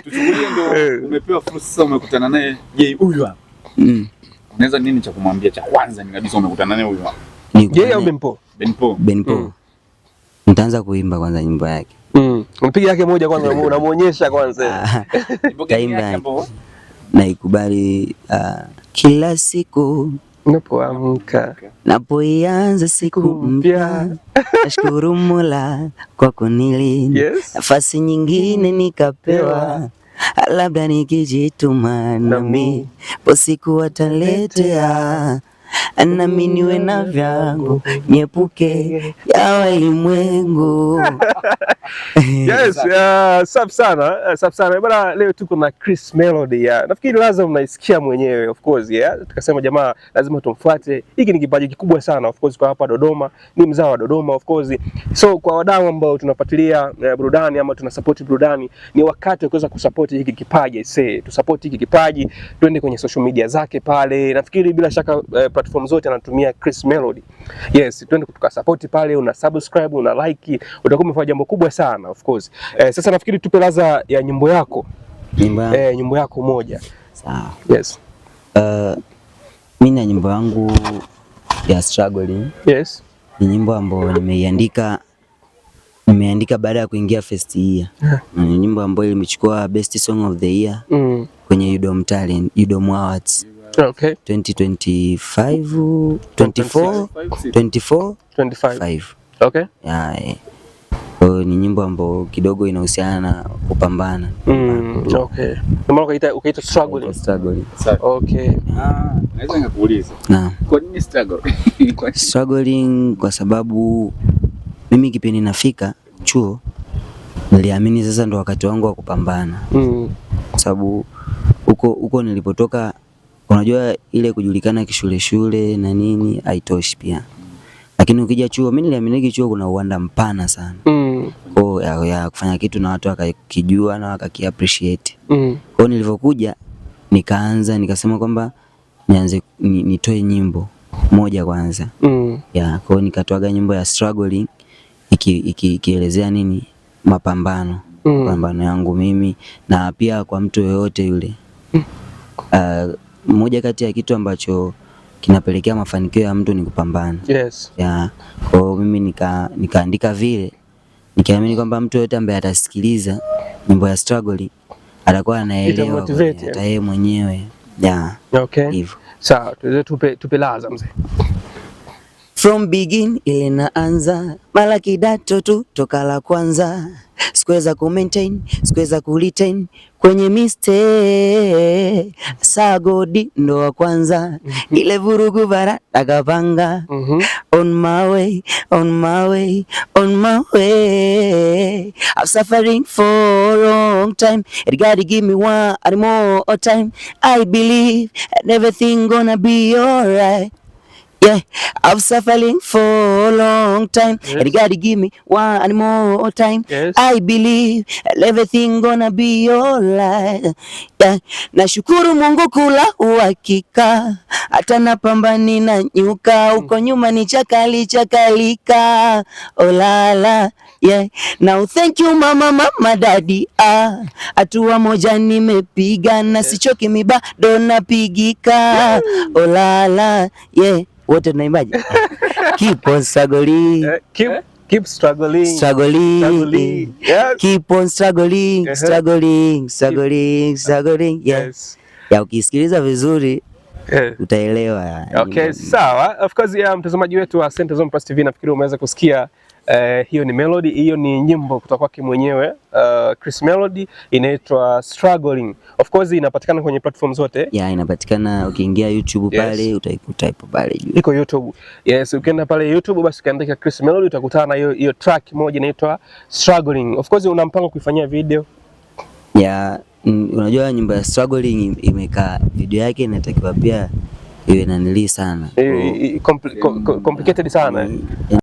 Tuchukulie ndio umepewa fursa, umekutana naye, je, huyu hapa. Unaweza nini cha kumwambia cha kwanza ni kabisa umekutana naye huyu hapa? Je, au Benpo? Benpo. Nitaanza kuimba kwanza nyimbo yake. Unapiga yake moja kwanza, unamuonyesha kwanza. Taimba yake. Naikubali kila siku napoamka, napoianza siku mpya, nashukuru Mola kwa kunilinda, nafasi nyingine nikapewa, labda nikijituma nami po siku wataletea, nami niwe na vyangu, niepuke ya walimwengu. Yes, safi sana bwana. Leo tuko na Chris Melody. Nafikiri lazima mnaisikia mwenyewe, of course. Tukasema jamaa lazima tumfuate. Hiki ni kipaji kikubwa sana, of course, kwa hapa Dodoma. Ni mzao wa Dodoma, of course. So kwa wadau ambao tunafuatilia burudani ama tunasupport burudani, ni wakati wa kuweza kusupport hiki kipaji. Tusupport hiki kipaji, twende kwenye social media zake pale. Nafikiri bila shaka platform zote anatumia Chris Melody. Yes, twende tukasupport pale, una subscribe, una like, utakuwa umefanya jambo kubwa sana, of course. Sasa nafikiri tupe ladha ya nyimbo yako. Nyimbo yako moja. Sawa. Yes. Mimi na nyimbo yangu ya Struggling. Yes. Ni nyimbo ambayo nimeandika baada ya kuingia first year. Ni nyimbo ambayo imechukua best song of the year kwenye UDOM Awards. Okay. 24. Okay. Ni nyimbo ambayo kidogo inahusiana na kupambana. Okay. Maana ukaita struggling. Okay. Naweza nikakuuliza. Kwa nini struggle? Struggling kwa sababu mimi kipindi nafika chuo niliamini sasa ndo wakati wangu wa kupambana. Kwa sababu huko nilipotoka, unajua ile kujulikana kishule na nini haitoshi pia. Lakini ukija chuo, mimi niliamini chuo kuna uwanda mpana sana. Ya kufanya kitu na watu wakakijua na wakakiappreciate. Kwa nilivyokuja nikasema kwamba nianze nitoe nyimbo moja kwanza. Kwa nikatoaga nyimbo ya Struggling ikielezea nini mapambano. Mapambano yangu mimi na pia kwa mtu yoyote yule. Moja kati ya kitu ambacho kinapelekea mafanikio ya mtu ni kupambana. Yes. Kwa mimi nikaandika vile, nikiamini kwamba mtu yote ambaye atasikiliza nyimbo ya Struggling atakuwa anaelewa hata yeye mwenyewe. Okay. Hivyo. Sawa, tupe ladha mzee. From begin ile naanza mara kidato tu toka la kwanza, sikuweza kumaintain, sikuweza kuretain kwenye mistake, sagodi ndo wa kwanza, ile vurugu bara takapanga. On my way, I'm suffering for a long time, it gotta give me one more time, I believe and everything gonna be alright. Yeah, I'm suffering for a long time. And you gotta give me one more time. I believe everything gonna be alright. Yeah, nashukuru Mungu kula uhakika, hata napambani na nyuka, uko nyuma ni chakalika. Oh la la, yeah. Now thank you mama daddy. Hatua moja nimepiga na sichoki mi bado napigika. Oh la la, yeah. Wote tunaimbaje? Keep on struggling. Keep struggling. Yes. Keep on struggling. Yes. Ya ukisikiliza vizuri utaelewa. Okay, sawa. Of course, mtazamaji wetu wa Center Zone Plus TV, nafikiri umeweza kusikia hiyo ni melody, hiyo ni nyimbo kutoka kwake mwenyewe Chris Melody, inaitwa Struggling. Of course inapatikana kwenye platform zote. Inapatikana ukiingia YouTube pale utaikuta ipo pale juu. Iko YouTube. Yes, ukienda pale YouTube basi ukiandika Chris Melody utakutana na hiyo track moja inaitwa Struggling. Of course una mpango kuifanyia video? Unajua nyimbo ya Struggling imekaa, video yake inatakiwa pia iwe nanili sana. Complicated sana.